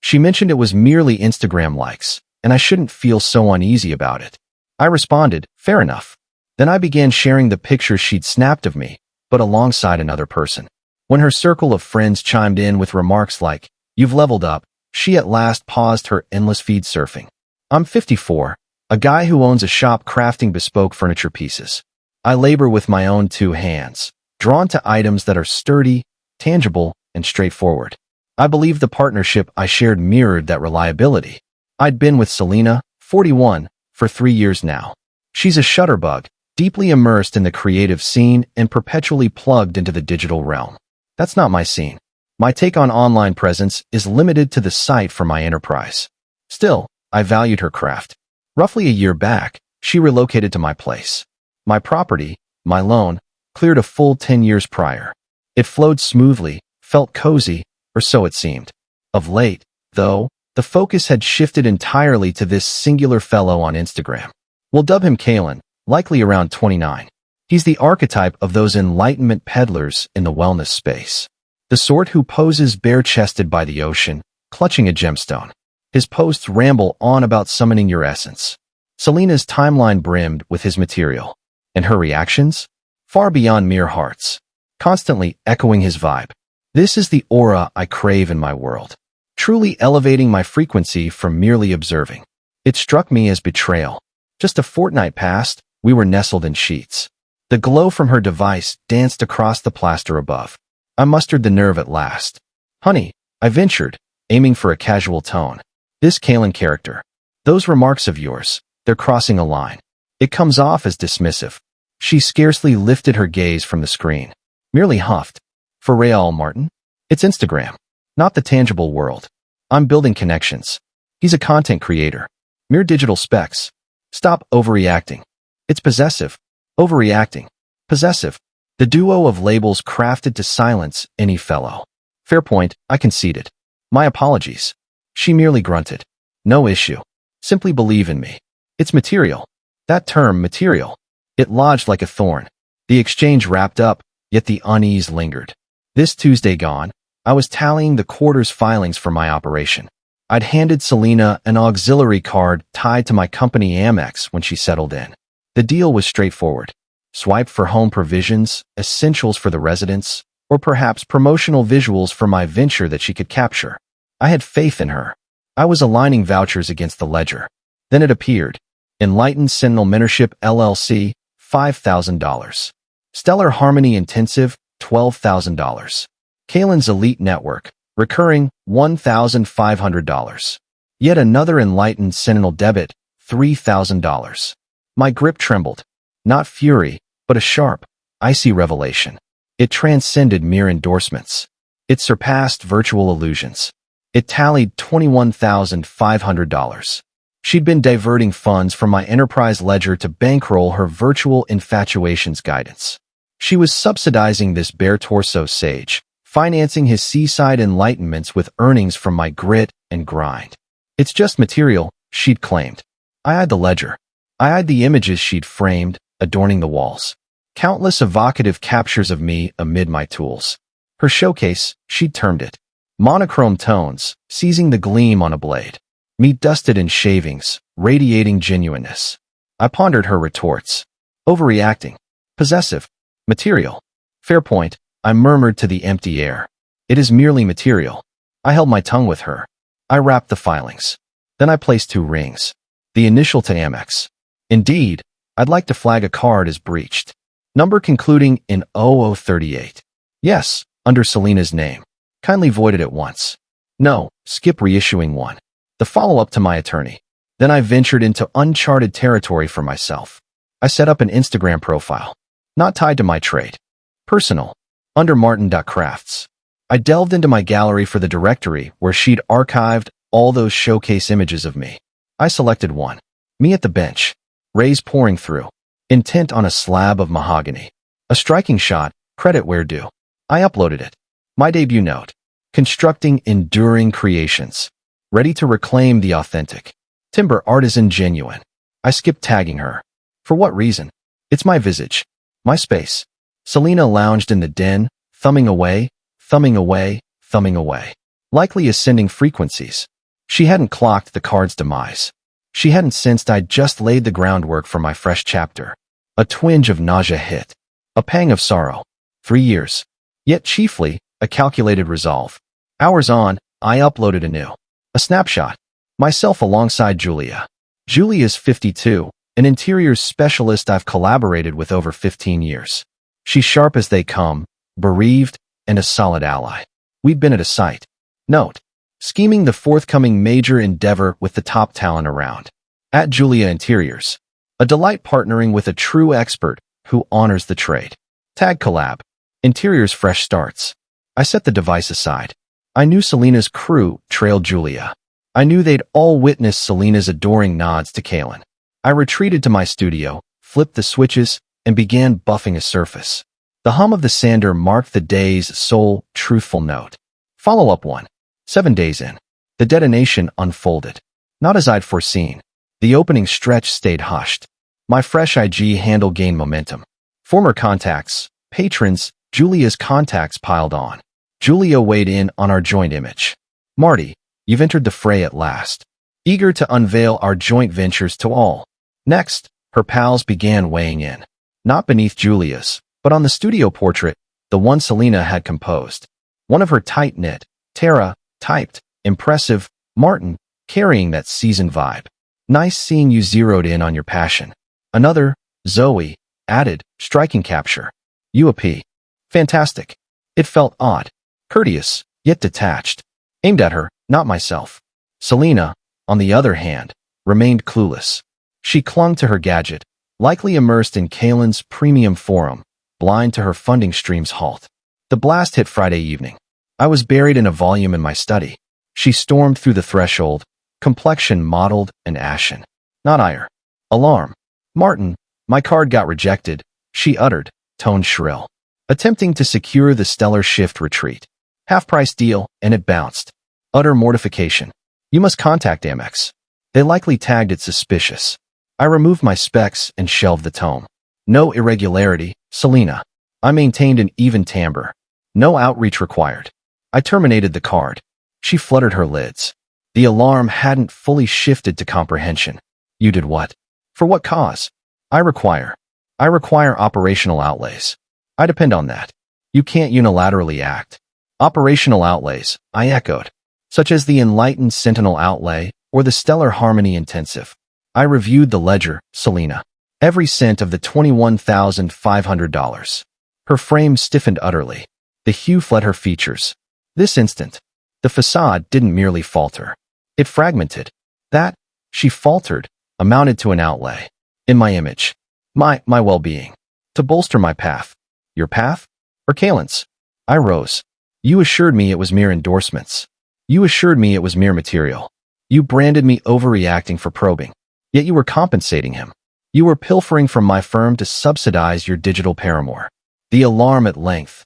She mentioned it was merely Instagram likes, and I shouldn't feel so uneasy about it. I responded, fair enough. Then I began sharing the pictures she'd snapped of me, but alongside another person. When her circle of friends chimed in with remarks like, "You've leveled up," she at last paused her endless feed surfing. I'm 54, a guy who owns a shop crafting bespoke furniture pieces. I labor with my own two hands, drawn to items that are sturdy, tangible, and straightforward. I believe the partnership I shared mirrored that reliability. I'd been with Selena, 41, for 3 years now. She's a shutterbug, deeply immersed in the creative scene and perpetually plugged into the digital realm. That's not my scene. My take on online presence is limited to the site for my enterprise. Still, I valued her craft. Roughly a year back, she relocated to my place. My property, my loan, cleared a full 10 years prior. It flowed smoothly, felt cozy, or so it seemed. Of late, though, the focus had shifted entirely to this singular fellow on Instagram. We'll dub him Kalen, likely around 29. He's the archetype of those enlightenment peddlers in the wellness space. The sort who poses bare-chested by the ocean, clutching a gemstone. His posts ramble on about summoning your essence. Selena's timeline brimmed with his material. And her reactions? Far beyond mere hearts. Constantly echoing his vibe. This is the aura I crave in my world. Truly elevating my frequency from merely observing. It struck me as betrayal. Just a fortnight past, we were nestled in sheets. The glow from her device danced across the plaster above. I mustered the nerve at last. "Honey," I ventured, aiming for a casual tone. "This Kalen character. Those remarks of yours, they're crossing a line. It comes off as dismissive." She scarcely lifted her gaze from the screen. Merely huffed. "For real, Martin? It's Instagram, not the tangible world. I'm building connections. He's a content creator. Mere digital specs. Stop overreacting." It's possessive. Overreacting. Possessive. The duo of labels crafted to silence any fellow. "Fair point," I conceded. "My apologies." She merely grunted. "No issue. Simply believe in me. It's material." That term, material. It lodged like a thorn. The exchange wrapped up, yet the unease lingered. This Tuesday gone, I was tallying the quarter's filings for my operation. I'd handed Selena an auxiliary card tied to my company Amex when she settled in. The deal was straightforward. Swipe for home provisions, essentials for the residents, or perhaps promotional visuals for my venture that she could capture. I had faith in her. I was aligning vouchers against the ledger. Then it appeared. Enlightened Sentinel Mentorship LLC, $5,000. Stellar Harmony Intensive, $12,000. Kalen's Elite Network, recurring, $1,500. Yet another Enlightened Sentinel debit, $3,000. My grip trembled. Not fury, but a sharp, icy revelation. It transcended mere endorsements. It surpassed virtual illusions. It tallied $21,500. She'd been diverting funds from my enterprise ledger to bankroll her virtual infatuations guidance. She was subsidizing this bare torso sage, financing his seaside enlightenments with earnings from my grit and grind. "It's just material," she'd claimed. I eyed the ledger. I eyed the images she'd framed, adorning the walls. Countless evocative captures of me amid my tools. Her showcase, she'd termed it. Monochrome tones, seizing the gleam on a blade. Me dusted in shavings, radiating genuineness. I pondered her retorts. Overreacting. Possessive. Material. Fair point, I murmured to the empty air. It is merely material. I held my tongue with her. I wrapped the filings. Then I placed 2 rings. The initial to Amex. Indeed, I'd like to flag a card as breached. Number concluding in 0038. Yes, under Selena's name. Kindly void it at once. No, skip reissuing one. The follow-up to my attorney. Then I ventured into uncharted territory for myself. I set up an Instagram profile. Not tied to my trade. Personal. Under martin.crafts. I delved into my gallery for the directory where she'd archived all those showcase images of me. I selected one. Me at the bench. Rays pouring through. Intent on a slab of mahogany. A striking shot, credit where due. I uploaded it. My debut note. Constructing enduring creations. Ready to reclaim the authentic. Timber artisan genuine. I skipped tagging her. For what reason? It's my visage. My space. Selena lounged in the den, thumbing away, thumbing away, thumbing away. Likely ascending frequencies. She hadn't clocked the card's demise. She hadn't sensed I'd just laid the groundwork for my fresh chapter. A twinge of nausea hit. A pang of sorrow. 3 years. Yet chiefly, a calculated resolve. Hours on, I uploaded a snapshot. Myself alongside Julia. Julia's 52, an interiors specialist I've collaborated with over 15 years. She's sharp as they come, bereaved, and a solid ally. We'd been at a site. Note. Scheming the forthcoming major endeavor with the top talent around. At Julia Interiors. A delight partnering with a true expert who honors the trade. Tag collab. Interiors fresh starts. I set the device aside. I knew Selena's crew trailed Julia. I knew they'd all witness Selena's adoring nods to Kaylin. I retreated to my studio, flipped the switches, and began buffing a surface. The hum of the sander marked the day's sole, truthful note. Follow-up 1. 7 days in. The detonation unfolded. Not as I'd foreseen. The opening stretch stayed hushed. My fresh IG handle gained momentum. Former contacts, patrons, Julia's contacts piled on. Julia weighed in on our joint image. Marty, you've entered the fray at last. Eager to unveil our joint ventures to all. Next, her pals began weighing in. Not beneath Julia's, but on the studio portrait, the one Selena had composed. One of her tight-knit, Tara, typed, impressive, Martin, carrying that seasoned vibe. Nice seeing you zeroed in on your passion. Another, Zoe, added, striking capture. You a P. Fantastic. It felt odd, courteous, yet detached. Aimed at her, not myself. Selena, on the other hand, remained clueless. She clung to her gadget, likely immersed in Kaylin's premium forum, blind to her funding stream's halt. The blast hit Friday evening. I was buried in a volume in my study. She stormed through the threshold, complexion mottled and ashen. Not ire. Alarm. Martin, my card got rejected, she uttered, tone shrill. Attempting to secure the stellar shift retreat. Half-price deal, and it bounced. Utter mortification. You must contact Amex. They likely tagged it suspicious. I removed my specs and shelved the tome. No irregularity, Selena. I maintained an even timbre. No outreach required. I terminated the card. She fluttered her lids. The alarm hadn't fully shifted to comprehension. You did what? For what cause? I require operational outlays. I depend on that. You can't unilaterally act. Operational outlays, I echoed. Such as the Enlightened Sentinel outlay or the Stellar Harmony Intensive. I reviewed the ledger, Selena. Every cent of the $21,500. Her frame stiffened utterly. The hue fled her features. This instant, the facade didn't merely falter. It fragmented. That, she faltered, amounted to an outlay. In my image. My well-being. To bolster my path. Your path? Or Kaylin's? I rose. You assured me it was mere endorsements. You assured me it was mere material. You branded me overreacting for probing. Yet you were compensating him. You were pilfering from my firm to subsidize your digital paramour. The alarm at length,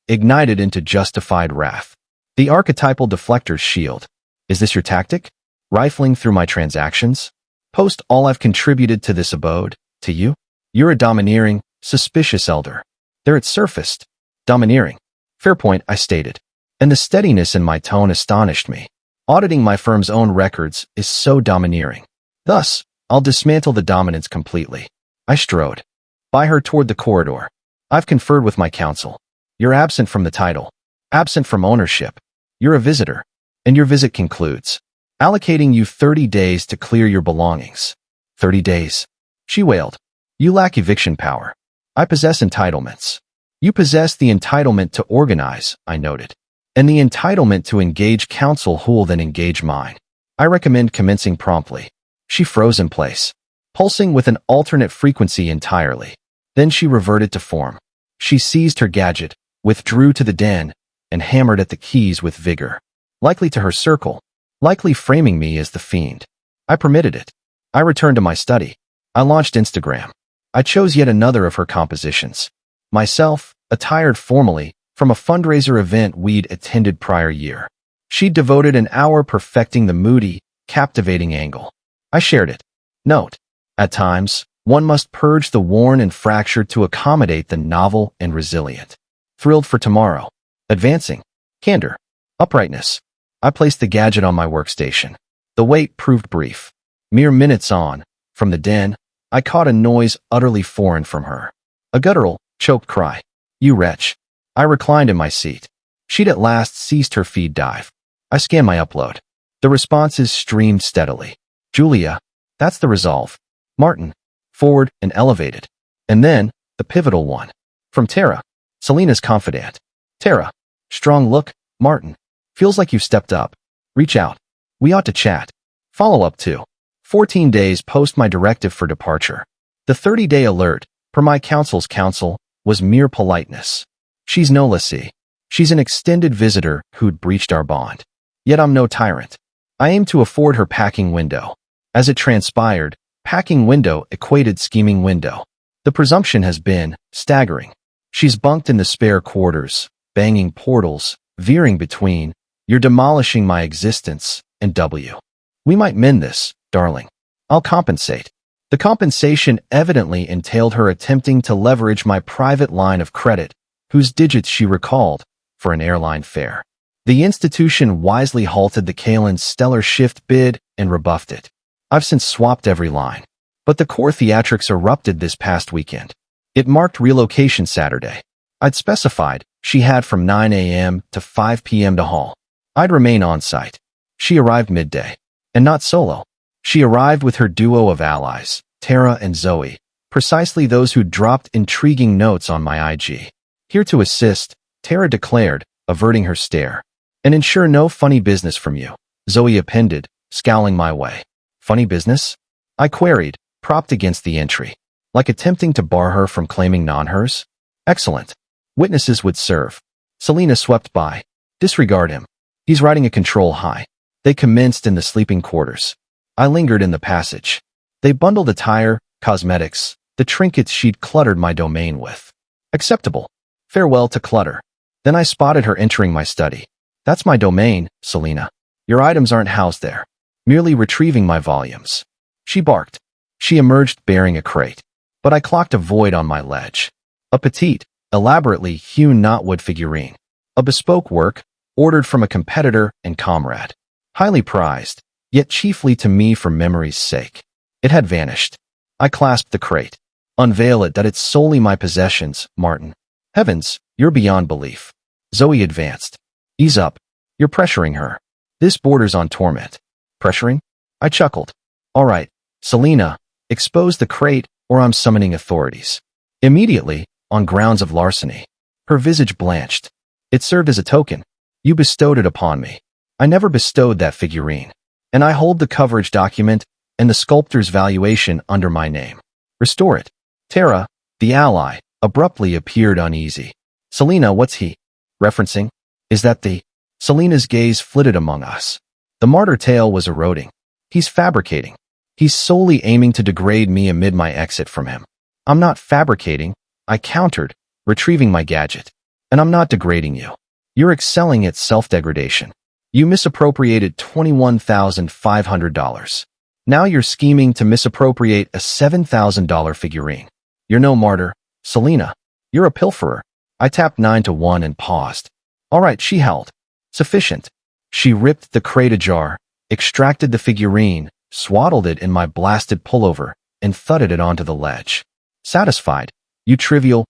ignited into justified wrath. The archetypal deflector's shield. Is this your tactic? Rifling through my transactions? Post all I've contributed to this abode, to you? You're a domineering, suspicious elder. There it surfaced. Domineering. Fair point, I stated. And the steadiness in my tone astonished me. Auditing my firm's own records is so domineering. Thus, I'll dismantle the dominance completely. I strode by her toward the corridor. I've conferred with my counsel. You're absent from the title. Absent from ownership. You're a visitor. And your visit concludes. Allocating you 30 days to clear your belongings. 30 days. She wailed. You lack eviction power. I possess entitlements. You possess the entitlement to organize, I noted. And the entitlement to engage counsel who'll then engage mine. I recommend commencing promptly. She froze in place, pulsing with an alternate frequency entirely. Then she reverted to form. She seized her gadget, withdrew to the den, and hammered at the keys with vigor. Likely to her circle, likely framing me as the fiend. I permitted it. I returned to my study. I launched Instagram. I chose yet another of her compositions. Myself, attired formally, from a fundraiser event we'd attended prior year. She'd devoted an hour perfecting the moody, captivating angle. I shared it. Note. At times, one must purge the worn and fractured to accommodate the novel and resilient. Thrilled for tomorrow. Advancing. Candor. Uprightness. I placed the gadget on my workstation. The wait proved brief. Mere minutes on, from the den, I caught a noise utterly foreign from her. A guttural, choked cry. You wretch. I reclined in my seat. She'd at last ceased her feed dive. I scanned my upload. The responses streamed steadily. Julia. That's the resolve. Martin. Forward and elevated. And then, the pivotal one. From Tara. Selena's confidant. Tara. Strong look, Martin. Feels like you've stepped up. Reach out. We ought to chat. Follow-up to 14 days post my directive for departure. The 30-day alert, per my counsel's counsel, was mere politeness. She's no lessee. She's an extended visitor who'd breached our bond. Yet I'm no tyrant. I aim to afford her packing window. As it transpired, packing window equated scheming window. The presumption has been staggering. She's bunked in the spare quarters, banging portals, veering between, you're demolishing my existence, and W. We might mend this, darling. I'll compensate. The compensation evidently entailed her attempting to leverage my private line of credit, whose digits she recalled, for an airline fare. The institution wisely halted the Kalen's stellar shift bid and rebuffed it. I've since swapped every line. But the core theatrics erupted this past weekend. It marked relocation Saturday. I'd specified she had from 9 a.m. to 5 p.m. to haul. I'd remain on site. She arrived midday. And not solo. She arrived with her duo of allies, Tara and Zoe, precisely those who dropped intriguing notes on my IG. Here to assist, Tara declared, averting her stare. And ensure no funny business from you, Zoe appended, scowling my way. Funny business? I queried, propped against the entry. Like attempting to bar her from claiming non-hers? Excellent. Witnesses would serve. Selena swept by. Disregard him. He's riding a control high. They commenced in the sleeping quarters. I lingered in the passage. They bundled attire, cosmetics, the trinkets she'd cluttered my domain with. Acceptable. Farewell to clutter. Then I spotted her entering my study. That's my domain, Selena. Your items aren't housed there. Merely retrieving my volumes. She barked. She emerged bearing a crate. But I clocked a void on my ledge. A petite, elaborately hewn knotwood figurine. A bespoke work, ordered from a competitor and comrade. Highly prized, yet chiefly to me for memory's sake. It had vanished. I clasped the crate. Unveil it that it's solely my possessions, Martin. Heavens, you're beyond belief. Zoe advanced. Ease up. You're pressuring her. This borders on torment. Pressuring? I chuckled. All right, Selena, expose the crate or I'm summoning authorities. Immediately, on grounds of larceny. Her visage blanched. It served as a token. You bestowed it upon me. I never bestowed that figurine. And I hold the coverage document and the sculptor's valuation under my name. Restore it. Tara, the ally, abruptly appeared uneasy. Selena, what's he referencing? Is that the... Selena's gaze flitted among us. The martyr tale was eroding. He's fabricating. He's solely aiming to degrade me amid my exit from him. I'm not fabricating, I countered, retrieving my gadget. And I'm not degrading you. You're excelling at self-degradation. You misappropriated $21,500. Now you're scheming to misappropriate a $7,000 figurine. You're no martyr, Selena. You're a pilferer. I tapped 9 to 1 and paused. All right, she held. Sufficient. She ripped the crate ajar, extracted the figurine, swaddled it in my blasted pullover, and thudded it onto the ledge. Satisfied? You trivial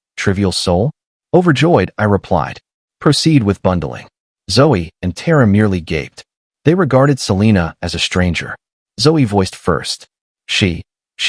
soul? Overjoyed, I replied. Proceed with bundling. Zoe and Tara merely gaped. They regarded Selena as a stranger. Zoe voiced first. She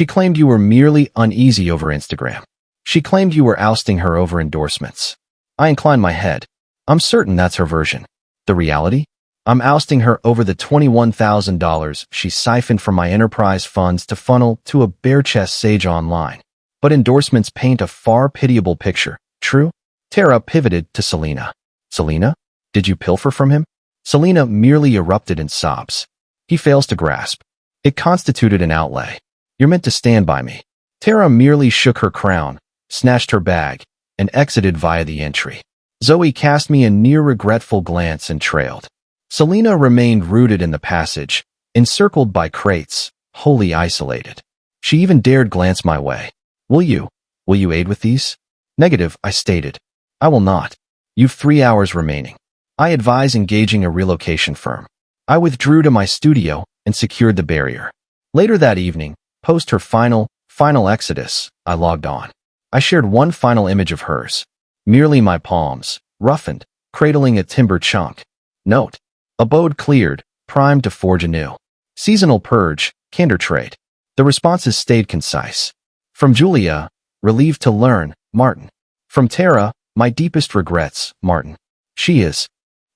claimed you were merely uneasy over Instagram. She claimed you were ousting her over endorsements. I inclined my head. I'm certain that's her version. The reality? I'm ousting her over the $21,000 she siphoned from my enterprise funds to funnel to a bare-chest sage online. But endorsements paint a far pitiable picture, true? Tara pivoted to Selena. Selena? Did you pilfer from him? Selena merely erupted in sobs. He fails to grasp. It constituted an outlay. You're meant to stand by me. Tara merely shook her crown, snatched her bag, and exited via the entry. Zoe cast me a near-regretful glance and trailed. Selena remained rooted in the passage, encircled by crates, wholly isolated. She even dared glance my way. Will you aid with these? Negative, I stated. I will not. You've 3 hours remaining. I advise engaging a relocation firm. I withdrew to my studio and secured the barrier. Later that evening, post her final exodus, I logged on. I shared one final image of hers. Merely my palms, roughened, cradling a timber chunk. Note: abode cleared, primed to forge anew. Seasonal purge, candor trait. The responses stayed concise. From Julia, relieved to learn, Martin. From Tara, my deepest regrets, Martin. She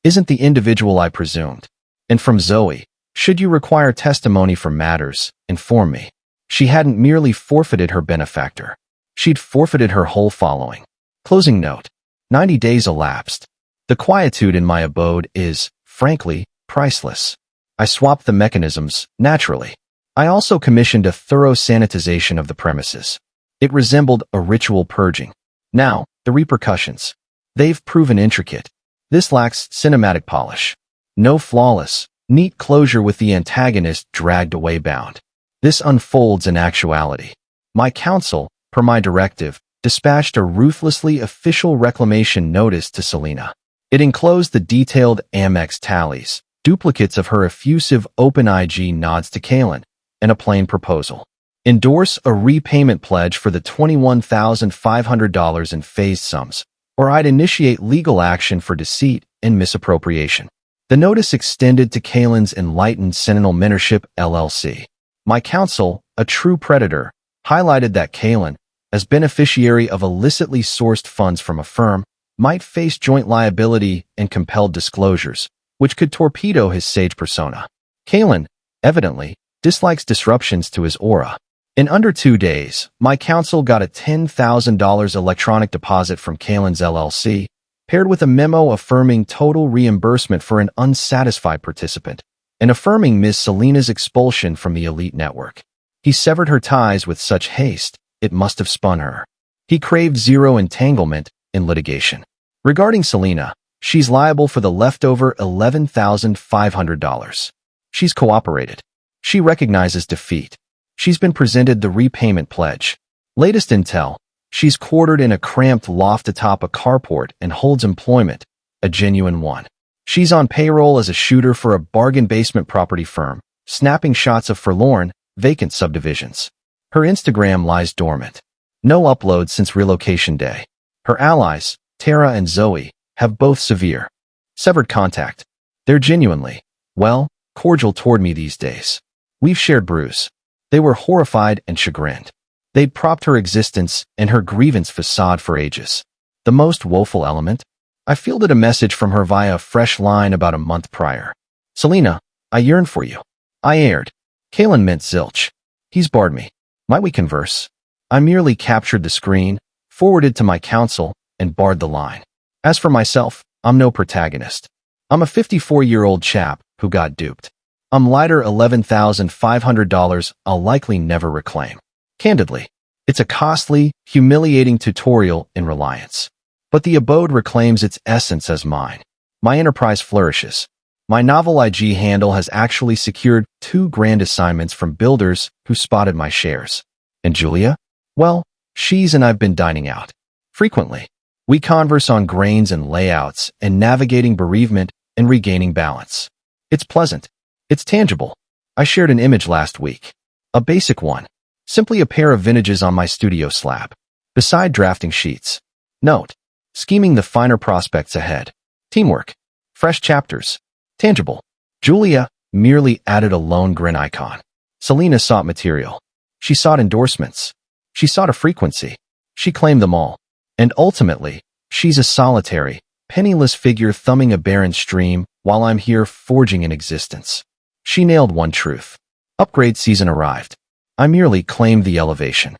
isn't the individual I presumed. And from Zoe, should you require testimony for matters, inform me. She hadn't merely forfeited her benefactor. She'd forfeited her whole following. Closing note. 90 days elapsed. The quietude in my abode is, frankly, priceless. I swapped the mechanisms, naturally. I also commissioned a thorough sanitization of the premises. It resembled a ritual purging. Now, the repercussions. They've proven intricate. This lacks cinematic polish. No flawless, neat closure with the antagonist dragged away bound. This unfolds in actuality. My counsel, per my directive, dispatched a ruthlessly official reclamation notice to Selena. It enclosed the detailed Amex tallies, duplicates of her effusive OpenIG nods to Qley, and a plain proposal. Endorse a repayment pledge for the $21,500 in phased sums, or I'd initiate legal action for deceit and misappropriation. The notice extended to Qley's Enlightened Sentinel Mentorship LLC. My counsel, a true predator, highlighted that Qley, as beneficiary of illicitly sourced funds from a firm, might face joint liability and compelled disclosures, which could torpedo his sage persona. Qley, evidently, dislikes disruptions to his aura. In under 2 days, my counsel got a $10,000 electronic deposit from Qley's LLC, paired with a memo affirming total reimbursement for an unsatisfied participant, and affirming Ms. Selena's expulsion from the elite network. He severed her ties with such haste, it must have spun her. He craved zero entanglement in litigation. Regarding Selena, she's liable for the leftover $11,500. She's cooperated. She recognizes defeat. She's been presented the repayment pledge. Latest intel, she's quartered in a cramped loft atop a carport and holds employment, a genuine one. She's on payroll as a shooter for a bargain basement property firm, snapping shots of forlorn, vacant subdivisions. Her Instagram lies dormant. No uploads since relocation day. Her allies, Tara and Zoe, have both severed contact. They're genuinely, well, cordial toward me these days. We've shared brews. They were horrified and chagrined. They'd propped her existence and her grievance facade for ages. The most woeful element? I fielded a message from her via a fresh line about a month prior. Selena, I yearn for you. I aired. Qley meant zilch. He's barred me. Might we converse? I merely captured the screen, forwarded to my counsel, and barred the line. As for myself, I'm no protagonist. I'm a 54-year-old chap who got duped. I'm lighter $11,500 I'll likely never reclaim. Candidly, it's a costly, humiliating tutorial in reliance. But the abode reclaims its essence as mine. My enterprise flourishes. My novel IG handle has actually secured 2 grand assignments from builders who spotted my shares. And Julia? Well, she's and I've been dining out. Frequently. We converse on grains and layouts and navigating bereavement and regaining balance. It's pleasant. It's tangible. I shared an image last week. A basic one. Simply a pair of vintages on my studio slab. Beside drafting sheets. Note. Scheming the finer prospects ahead. Teamwork. Fresh chapters. Tangible. Julia merely added a lone grin icon. Selena sought material. She sought endorsements. She sought a frequency. She claimed them all. And ultimately, she's a solitary, penniless figure thumbing a barren stream while I'm here forging an existence. She nailed one truth. Upgrade season arrived. I merely claimed the elevation.